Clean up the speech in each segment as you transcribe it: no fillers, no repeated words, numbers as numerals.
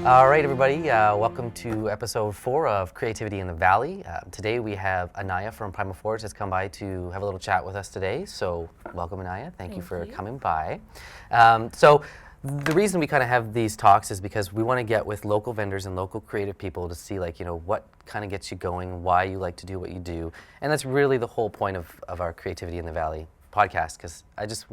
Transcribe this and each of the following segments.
All right, everybody, welcome to episode 4 of Creativity in the Valley. Today we have Anaya from PrimalForged has come by to have a little chat with us today. So welcome, Anaya. Thank you for coming by. So the reason we kind of have these talks is because we want to get with local vendors and local creative people to see, like, what kind of gets you going, why you like to do what you do. And that's really the whole point of our Creativity in the Valley podcast, because I just,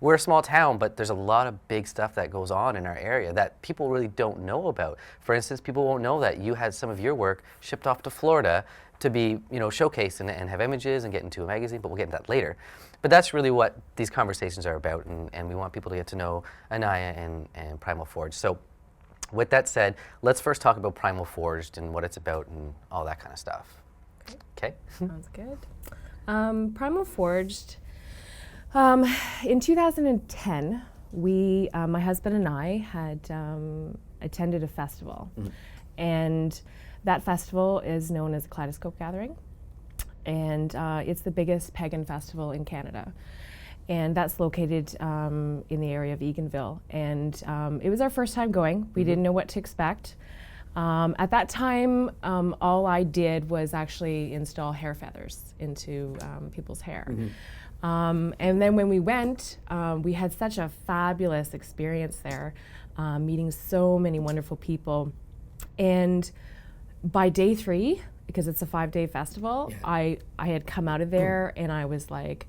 we're a small town, but there's a lot of big stuff that goes on in our area that people really don't know about. For instance, people won't know that you had some of your work shipped off to Florida to be, showcased and have images and get into a magazine, but we'll get into that later. But that's really what these conversations are about, and we want people to get to know Anaya and PrimalForged. So with that said, let's first talk about PrimalForged and what it's about and all that kind of stuff. Okay? Sounds good. PrimalForged, in 2010, my husband and I had attended a festival, and that festival is known as Kaleidoscope Gathering, and it's the biggest pagan festival in Canada, and that's located in the area of Eganville, and it was our first time going. We didn't know what to expect. At that time, all I did was actually install hair feathers into people's hair. And then when we went, we had such a fabulous experience there, meeting so many wonderful people. And by day 3, because it's a 5-day festival, I had come out of there and I was like,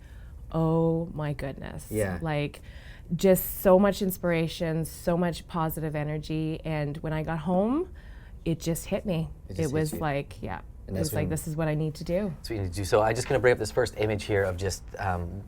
oh my goodness. Like, just so much inspiration, so much positive energy. And when I got home, it just hit me. It was like, it was like, this is what I need to do. That's what you need to do. So I'm just going to bring up this first image here of just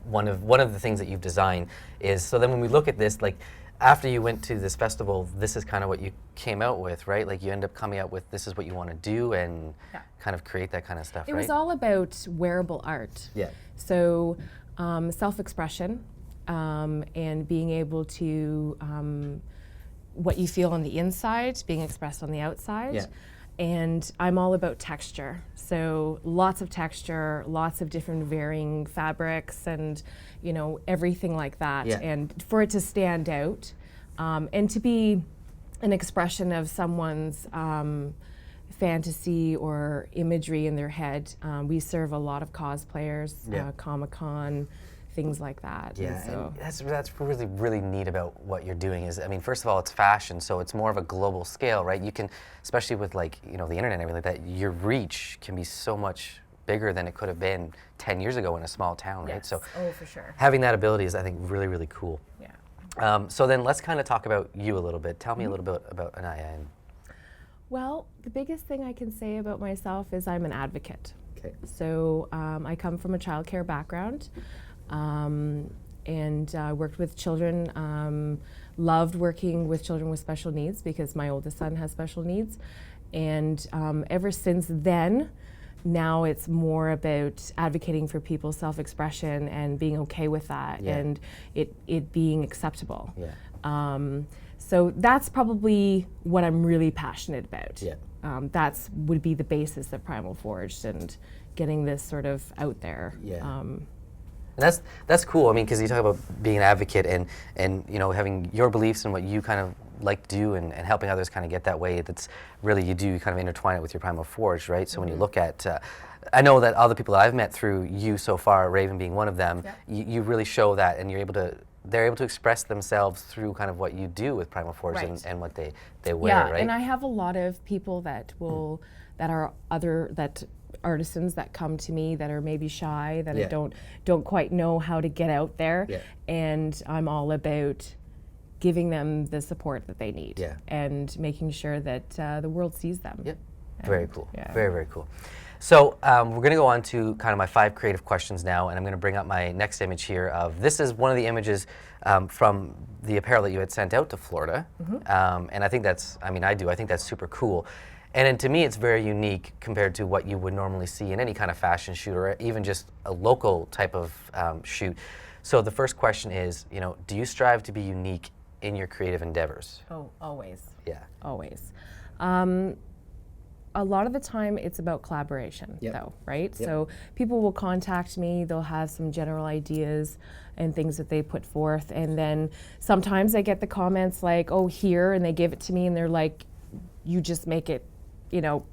one of the things that you've designed is, so then when we look at this, like, after you went to this festival, this is kind of what you came out with, right? Like, you end up coming out with, this is what you want to do and kind of create that kind of stuff, It right? was all about wearable art. So self-expression and being able to, what you feel on the inside being expressed on the outside. And I'm all about texture. So lots of texture, lots of different varying fabrics and, everything like that. And for it to stand out and to be an expression of someone's fantasy or imagery in their head. We serve a lot of cosplayers, Comic-Con, things like that. And that's really, really neat about what you're doing is, first of all, it's fashion, so it's more of a global scale, right? You can, especially with, like, the internet and everything like that, your reach can be so much bigger than it could have been 10 years ago in a small town, right? So for sure. Having that ability is, I think, really, really cool. So then let's kind of talk about you a little bit. Tell me a little bit about Anaya. Well, the biggest thing I can say about myself is I'm an advocate. So I come from a childcare background. And worked with children, loved working with children with special needs because my oldest son has special needs. And ever since then, now it's more about advocating for people's self-expression and being okay with that and it being acceptable. So that's probably what I'm really passionate about. That's would be the basis of PrimalForged and getting this sort of out there. And that's cool. Because you talk about being an advocate and having your beliefs and what you kind of like to do and helping others kind of get that way. That's really, you do kind of intertwine it with your PrimalForged, right? So when you look at, I know that all the people that I've met through you so far, Raven being one of them, you really show that, and they're able to express themselves through kind of what you do with PrimalForged and what they wear, right? And I have a lot of people that that artisans that come to me that are maybe shy, that don't quite know how to get out there, and I'm all about giving them the support that they need and making sure that the world sees them. Very cool. Very, very cool. So we're going to go on to kind of my 5 creative questions now, and I'm going to bring up my next image here of, this is one of the images from the apparel that you had sent out to Florida, and I think that's, I think that's super cool. And then to me, it's very unique compared to what you would normally see in any kind of fashion shoot or even just a local type of shoot. So the first question is, do you strive to be unique in your creative endeavors? Oh, always. Always. A lot of the time it's about collaboration though, right? So people will contact me, they'll have some general ideas and things that they put forth, and then sometimes I get the comments like, oh, here, and they give it to me and they're like, you just make it,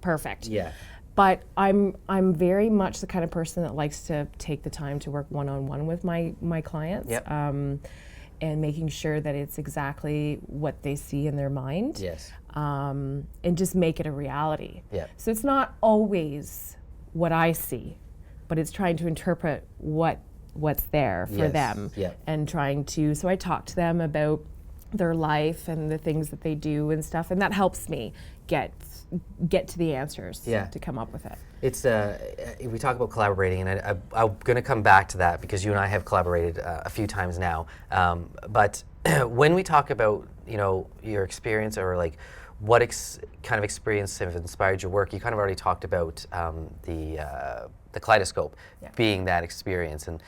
perfect. Yeah. But I'm very much the kind of person that likes to take the time to work one-on-one with my clients. Yep. And making sure that it's exactly what they see in their mind. Yes. And just make it a reality. Yeah. So it's not always what I see, but it's trying to interpret what's there for them. Yeah. And trying to, so I talk to them about their life and the things that they do and stuff, and that helps me get to the answers to come up with it. It's we talk about collaborating, and I'm going to come back to that because you and I have collaborated a few times now. But when we talk about your experience or like what kind of experience have inspired your work, you kind of already talked about the kaleidoscope being that experience, and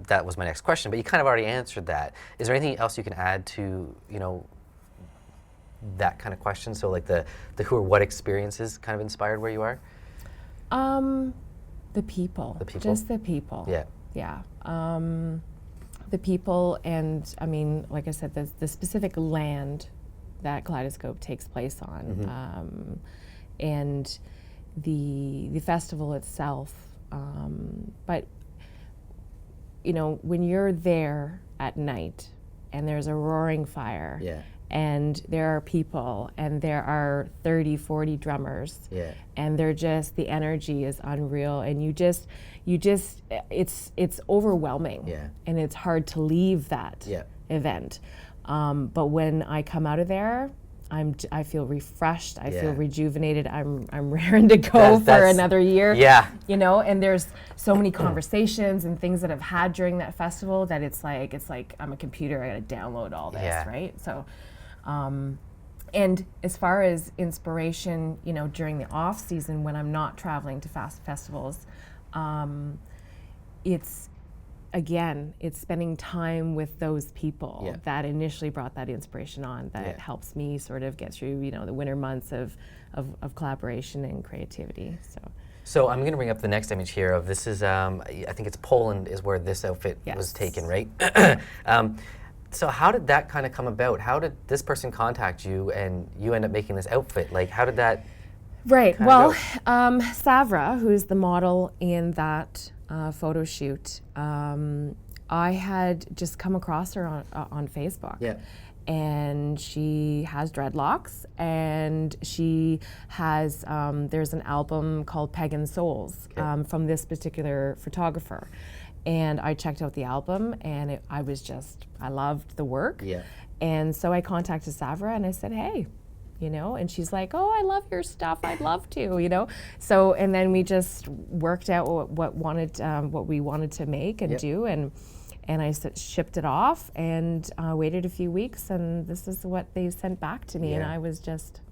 that was my next question. But you kind of already answered that. Is there anything else you can add to that kind of question? So like the who or what experiences kind of inspired where you are? The people. The people? Just the people. Yeah. Yeah. The people, and I mean, like I said, the specific land that Kaleidoscope takes place on, and the festival itself. But when you're there at night and there's a roaring fire, and there are people, and there are 30, 40 drummers, and they're just, the energy is unreal, and you just it's overwhelming, and it's hard to leave that event. But when I come out of there, I feel refreshed. I feel rejuvenated. I'm raring to go for another year. Yeah. And there's so many conversations and things that I've had during that festival that it's like I'm a computer. I got to download all this, right? So, and as far as inspiration, during the off season when I'm not traveling to festivals, it's spending time with those people that initially brought that inspiration on, that helps me sort of get through, the winter months of collaboration and creativity. So I'm going to bring up the next image here of this is, I think it's Poland is where this outfit was taken, right? So how did that kind of come about? How did this person contact you and you end up making this outfit? Like, how did that Right, well, Savra, who's the model in that photo shoot, I had just come across her on Facebook. Yeah. And she has dreadlocks, and she has, there's an album called Pagan Souls from this particular photographer. And I checked out the album, and I loved the work. Yeah. And so I contacted Savra and I said, hey, and she's like, oh, I love your stuff, I'd love to, So, and then we just worked out what we wanted to make and do, and I shipped it off and waited a few weeks, and this is what they sent back to me, and I was just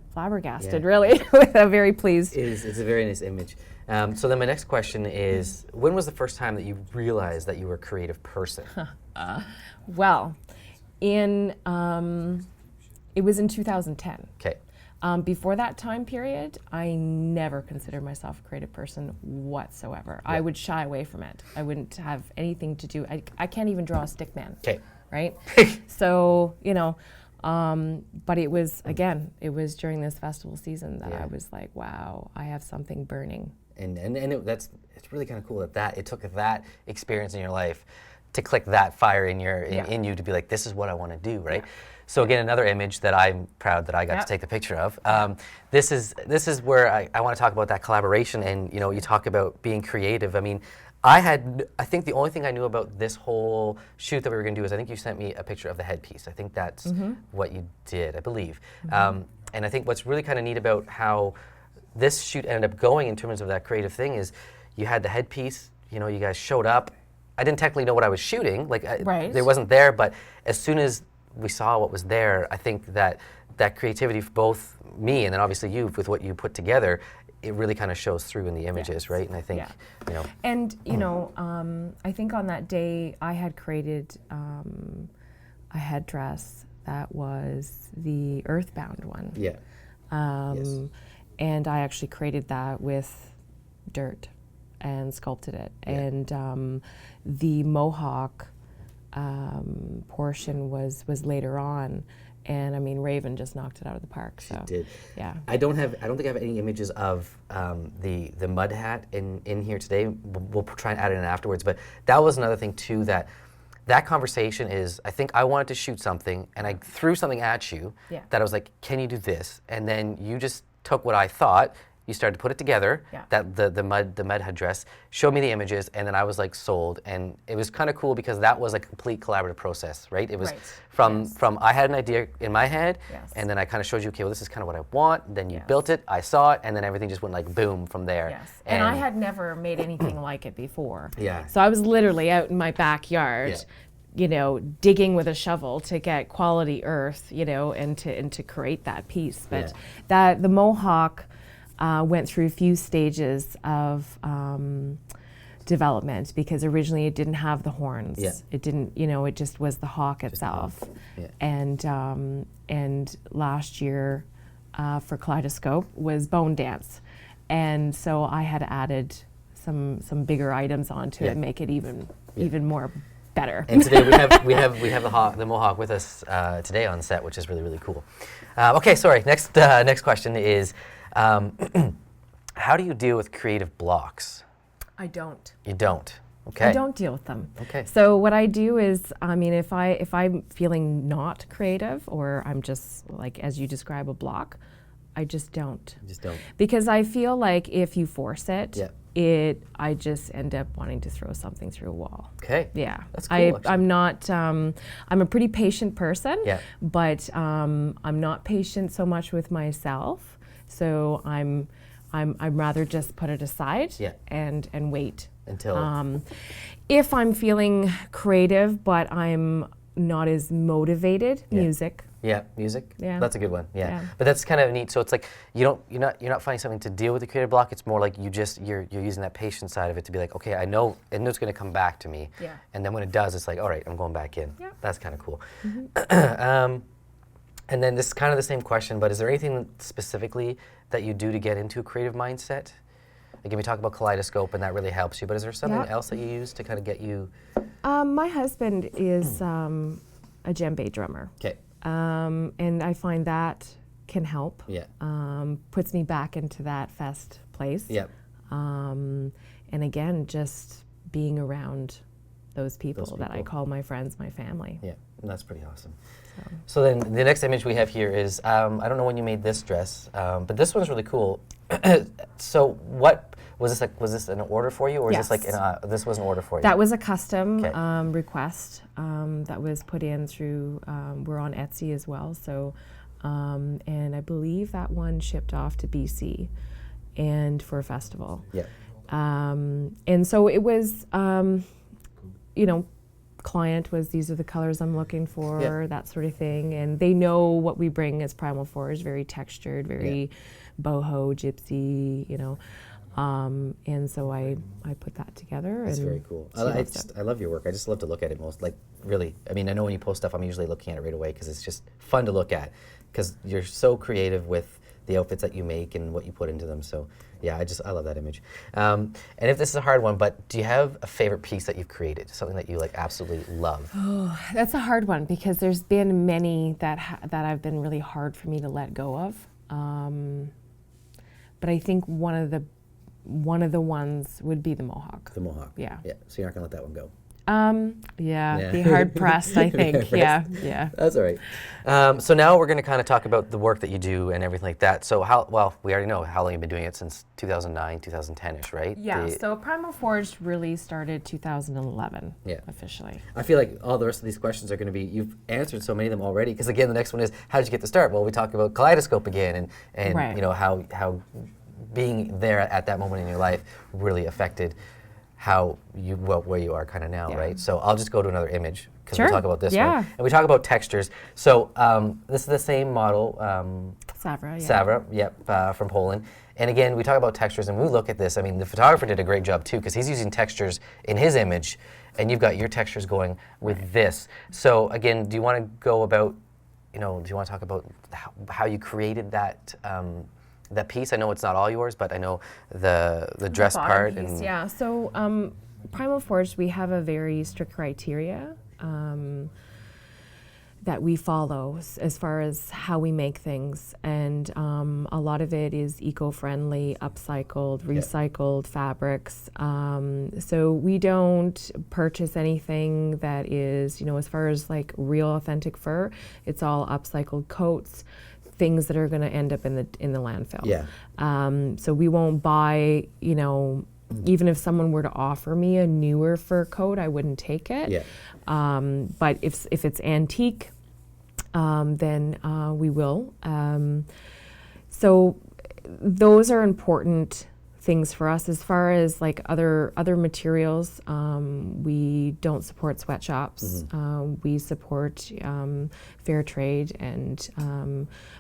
flabbergasted, really. I'm very pleased. It's a very nice image. So then my next question is, when was the first time that you realized that you were a creative person? Well, it was in 2010. Okay. Before that time period, I never considered myself a creative person whatsoever. I would shy away from it. I wouldn't have anything to do. I can't even draw a stick man. Okay. Right? So, but it was during this festival season that I was like, wow, I have something burning. And it's really kind of cool that it took that experience in your life to click that fire in you to be like, this is what I want to do, right? Yeah. So again, another image that I'm proud that I got to take the picture of. This is where I want to talk about that collaboration, and you talk about being creative. I mean, I think the only thing I knew about this whole shoot that we were going to do is I think you sent me a picture of the headpiece. I think that's what you did, I believe. And I think what's really kind of neat about how this shoot ended up going in terms of that creative thing is you had the headpiece, you guys showed up. I didn't technically know what I was shooting, it wasn't there, but as soon as we saw what was there, I think that creativity for both me and then obviously you with what you put together, it really kind of shows through in the images, right? And I think, And, I think on that day I had created a headdress that was the Earthbound one. Yeah. And I actually created that with dirt and sculpted it. Yeah. And the mohawk portion was later on, And I mean, Raven just knocked it out of the park. So She did. yeah. I don't think I have any images of the mud hat in here today. We'll try and add it in afterwards. But that was another thing too, that conversation is, I think I wanted to shoot something and I threw something at you that I was like, can you do this? And then you just took what I thought, you started to put it together, that the mud headdress, showed me the images, and then I was like sold. And it was kind of cool because that was a complete collaborative process, right? It was from I had an idea in my head, and then I kind of showed you, okay, well, this is kind of what I want. Then you built it, I saw it, and then everything just went like boom from there. Yes. And I had never made anything like it before. Yeah. So I was literally out in my backyard, you know, digging with a shovel to get quality earth, you know, and to create that piece. But the Mohawk went through a few stages of development, because originally it didn't have the horns. It didn't, you know, it just was the hawk itself. And last year for Kaleidoscope was Bone Dance, and so I had added some bigger items onto it and make it even more better. And today we have the Mohawk with us today on set, which is really, really cool. Okay, sorry. Next question is, how do you deal with creative blocks? I don't. You don't. Okay. I don't deal with them. Okay. So what I do is, I mean, if I'm feeling not creative, or I'm just like, as you describe, a block, I just don't. You just don't. Because I feel like if you force it, I just end up wanting to throw something through a wall. Okay. Yeah. That's cool. I'm not. I'm a pretty patient person. Yeah. But I'm not patient so much with myself. So I'm rather just put it aside. And wait until. If I'm feeling creative, but I'm not as motivated, music. Yeah, music. Yeah, that's a good one. Yeah, but that's kind of neat. So it's like you're not finding something to deal with the creative block. It's more like you're using that patient side of it to be like, okay, I know it's going to come back to me. Yeah. And then when it does, it's like, all right, I'm going back in. Yeah. That's kind of cool. And then this is kind of the same question, but is there anything specifically that you do to get into a creative mindset? Again, we talk about Kaleidoscope, and that really helps you. But is there something else that you use to kind of get you? My husband is a djembe drummer. Okay. And I find that can help. Yeah. Puts me back into that fest place. Yep. And again, just being around those people that I call my friends, my family. Yeah, and that's pretty awesome. So then the next image we have here is, I don't know when you made this dress, but this one's really cool. So what, was this an order for you, or is this like, this was an order for you? That was a custom request that was put in through, we're on Etsy as well, so, and I believe that one shipped off to BC and for a festival. Yeah. And so it was, you know, client was, these are the colors I'm looking for, that sort of thing, and they know what we bring as PrimalForged, very textured, very boho, gypsy, you know, and so I put that together. That's very cool. I love your work. I just love to look at it most, like, really. I mean, I know when you post stuff, I'm usually looking at it right away because it's just fun to look at, because you're so creative with the outfits that you make and what you put into them. So yeah, I love that image. And if this is a hard one, but do you have a favorite piece that you've created, something that you like absolutely love? Oh, that's a hard one, because there's been many that have been really hard for me to let go of. But I think one of the ones would be the Mohawk. The Mohawk. Yeah. Yeah. So you're not gonna let that one go. Be hard pressed, I think. Yeah. That's all right. So now we're going to kind of talk about the work that you do and everything like that. So we already know how long you've been doing it, since 2009, 2010-ish, right? Yeah, so PrimalForged really started 2011 officially. I feel like all the rest of these questions are going to be, you've answered so many of them already, because again, the next one is, how did you get the start? Well, we talked about Kaleidoscope again, and you know, how being there at that moment in your life really affected where you are kind of now, right? So I'll just go to another image, because we'll talk about this one. And we talk about textures. So this is the same model. Savra, from Poland. And again, we talk about textures, and we look at this. I mean, the photographer did a great job too, because he's using textures in his image, and you've got your textures going with this. So again, do you want to go about, do you want to talk about how you created that that piece? I know it's not all yours, but I know the dress part. Piece, yeah. So PrimalForged, we have a very strict criteria. that we follow as far as how we make things, and a lot of it is eco-friendly, upcycled, recycled fabrics. So we don't purchase anything that is, as far as like real authentic fur, it's all upcycled coats, things that are going to end up in the landfill. Yeah. So we won't buy, even if someone were to offer me a newer fur coat, I wouldn't take it. Yeah. But if it's antique, then we will. So those are important things for us. As far as like other materials, we don't support sweatshops. We support fair trade and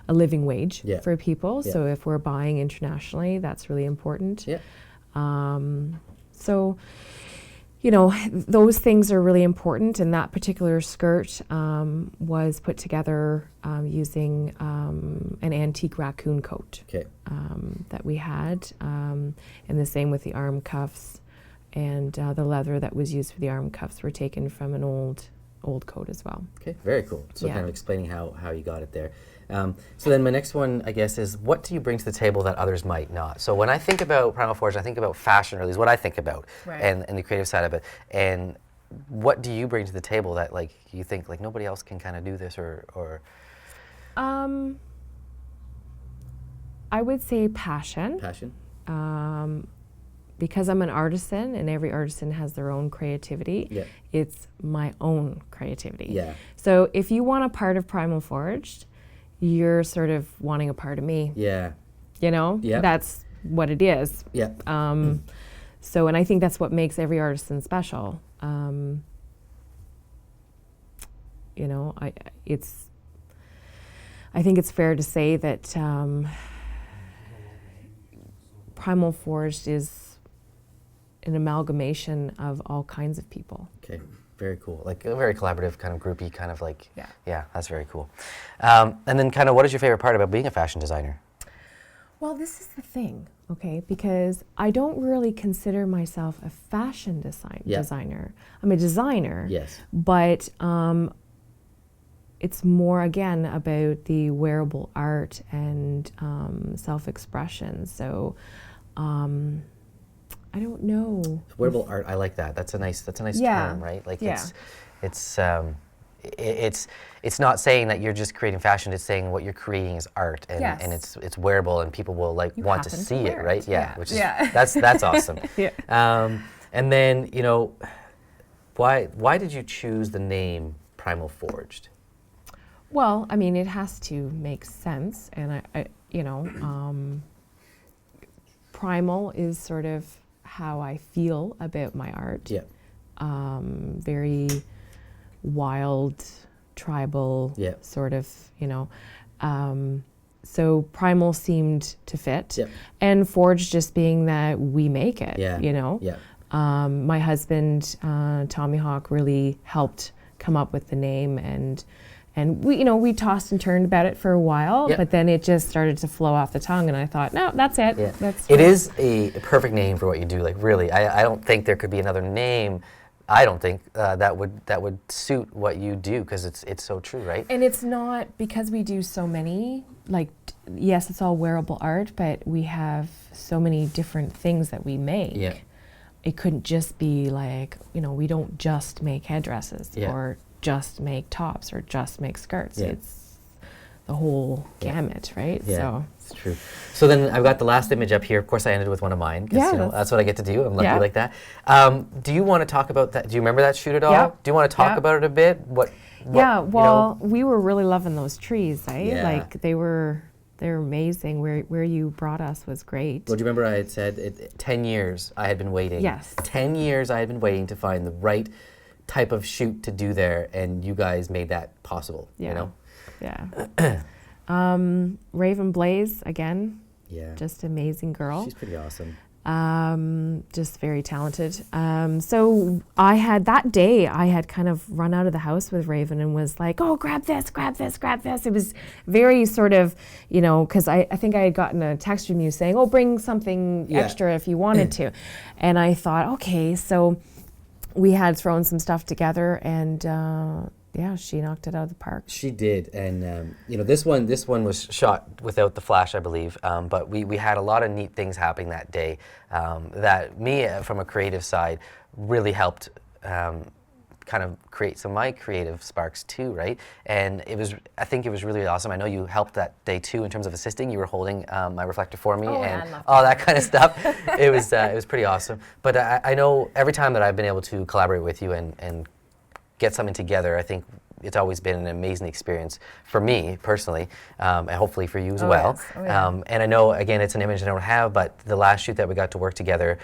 a living wage for people. So if we're buying internationally, that's really important. So, those things are really important, and that particular skirt was put together using an antique raccoon coat that we had, and the same with the arm cuffs, and the leather that was used for the arm cuffs were taken from an old coat as well. Okay, very cool. So kind of explaining how you got it there. So then my next one, I guess, is what do you bring to the table that others might not? So when I think about PrimalForged, I think about fashion, or at least what I think about, and the creative side of it. And what do you bring to the table that like you think like nobody else can kind of do this, or? I would say passion. Passion. Because I'm an artisan, and every artisan has their own creativity. It's my own creativity. So if you want a part of PrimalForged, you're sort of wanting a part of me. That's what it is. So, and I think that's what makes every artisan special. I think it's fair to say that PrimalForged is an amalgamation of all kinds of people. Okay. Very cool. Like a very collaborative kind of groupie kind of like, yeah, that's very cool. And then kind of what is your favorite part about being a fashion designer? Well, this is the thing, okay, because I don't really consider myself a fashion designer. I'm a designer, but it's more, again, about the wearable art and self-expression. So, I don't know. Wearable art, I like that. That's a nice term, right? Like it's not saying that you're just creating fashion. It's saying what you're creating is art, and it's wearable, and people will like want to see it, right? Which is that's awesome. And then why did you choose the name PrimalForged? Well, I mean, it has to make sense, and I primal is sort of how I feel about my art. Very wild, tribal, sort of, so primal seemed to fit. And forged just being that we make it, My husband, Tommy Hawk, really helped come up with the name, and we tossed and turned about it for a while, but then it just started to flow off the tongue, and I thought, no, that's it. It is a perfect name for what you do. Like really, I don't think there could be another name. I don't think that would suit what you do, because it's so true, right? And it's not because we do so many. Like, yes, it's all wearable art, but we have so many different things that we make. It couldn't just be like we don't just make headdresses or just make tops or just make skirts. It's the whole gamut, right? So it's true. So then I've got the last image up here. Of course, I ended with one of mine, because that's what I get to do. I'm lucky like that. Do you want to talk about that? Do you remember that shoot at all? Do you want to talk about it a bit? We were really loving those trees, right? Like they're amazing. Where you brought us was great. Well, do you remember I had said 10 years I had been waiting? 10 years I had been waiting to find the right type of shoot to do there, and you guys made that possible. Raven Blaze, again, just amazing girl. She's pretty awesome. Just very talented. So I had kind of run out of the house with Raven and was like, oh, grab this. It was very sort of, because I think I had gotten a text from you saying, oh, bring something extra if you wanted to. And I thought, okay, so we had thrown some stuff together, and yeah, she knocked it out of the park. She did, and you know, this one was shot without the flash, I believe. But we had a lot of neat things happening that day that me, from a creative side, really helped kind of create some of my creative sparks too, right? And I think it was really awesome. I know you helped that day too in terms of assisting. You were holding my reflector for me and all that kind of stuff. It was pretty awesome. But I know every time that I've been able to collaborate with you and get something together, I think it's always been an amazing experience for me personally, and hopefully for you as well. Yes. Oh, yeah. And I know, again, it's an image I don't have, but the last shoot that we got to work together,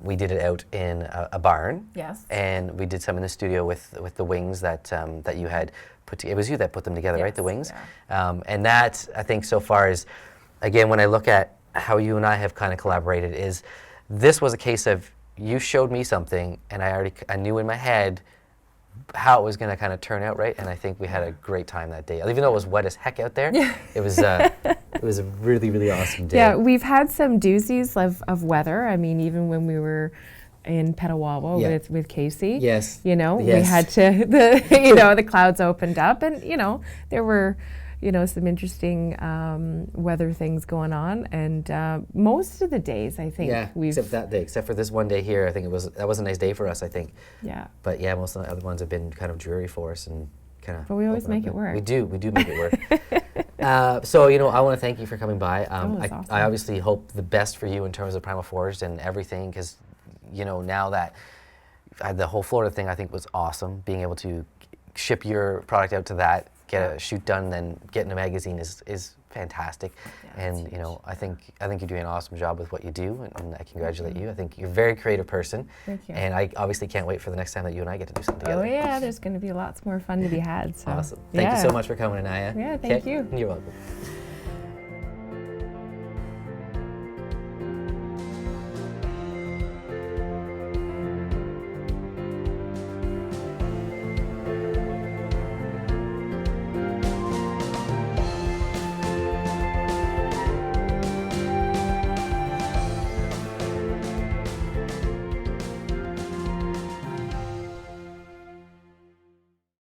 we did it out in a barn. Yes. And we did some in the studio with the wings that that you had put together. It was you that put them together, Yes, right? The wings. yeah. And that, I think, so far is, again, when I look at how you and I have kind of collaborated, is this was a case of you showed me something, and I knew in my head how it was going to kind of turn out, right? And I think we had a great time that day. Even though it was wet as heck out there, it was a really, really awesome day. Yeah, we've had some doozies of weather. I mean, even when we were in Petawawa with Casey, Yes. you know, Yes. we had to, the clouds opened up, and, you know, there were, you know, some interesting weather things going on. And most of the days, I think, except that day, except for this one day here. I think that was a nice day for us, I think. Yeah. But yeah, most of the other ones have been kind of dreary for us and kind of. But we always make it work. We do make it work. So, you know, I want to thank you for coming by. Awesome. I obviously hope the best for you in terms of PrimalForged and everything, because, you know, now that the whole Florida thing, I think, was awesome. Being able to ship your product out to that, get a shoot done, then get in a magazine is fantastic. Yeah, And you know, I think you're doing an awesome job with what you do, and I congratulate you. I think you're a very creative person. Thank you. And I obviously can't wait for the next time that you and I get to do something together. Oh yeah, there's going to be lots more fun to be had. So. Awesome. Thank you so much for coming, Anaya. Yeah, thank you. You're welcome.